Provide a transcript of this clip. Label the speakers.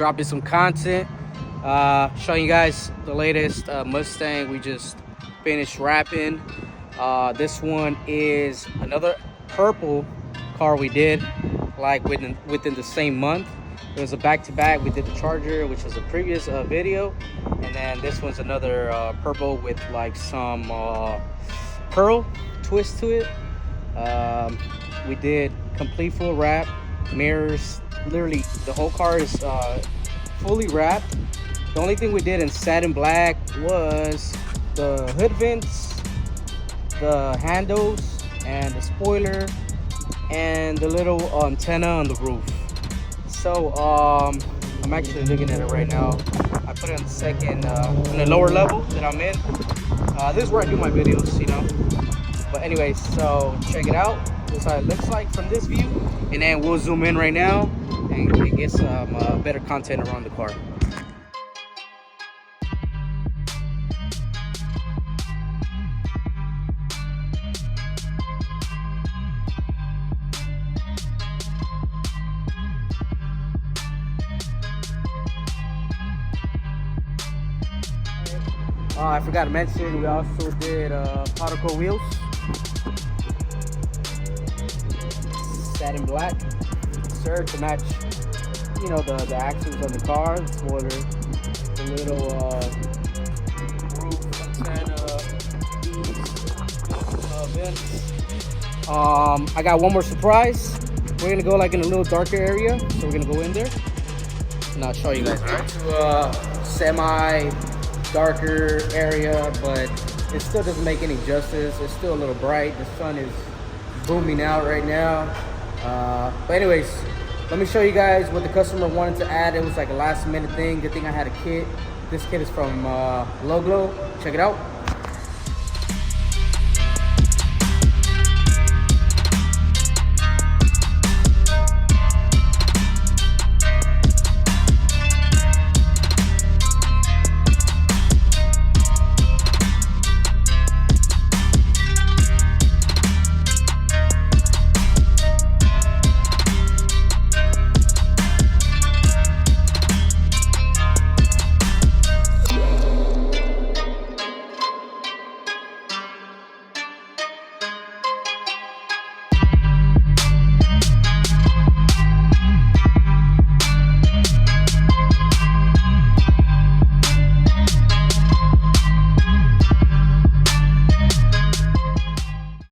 Speaker 1: dropping some content, showing you guys the latest Mustang we just finished wrapping. This one is another purple car we did like within the same month. It was a back-to-back. We did the Charger, which was a previous video, and then this one's another purple with like some pearl twist to it. We did complete full wrap, mirrors, literally the whole car is fully wrapped. The only thing we did in satin black was the hood vents, the handles, and the spoiler, and the little antenna on the roof. So I'm actually looking at it right now. I put it on the second, on the lower level that I'm in. This is where I do my videos, you know. But anyways, so check it out. This is how it looks like from this view, and then we'll zoom in right now and get some better content around the car. I forgot to mention, we also did particle wheels, satin black, sir, to match, you know, the axles on the car, the spoiler, the little roof antenna, vents. I got one more surprise. We're gonna go like in a little darker area, so we're gonna go in there and I'll show you guys. To semi darker area, but it still doesn't make any justice. It's still a little bright. The sun is booming out right now. But anyways, let me show you guys what the customer wanted to add. It was like a last minute thing. Good thing I had a kit. This kit is from Low Glow. Check it out.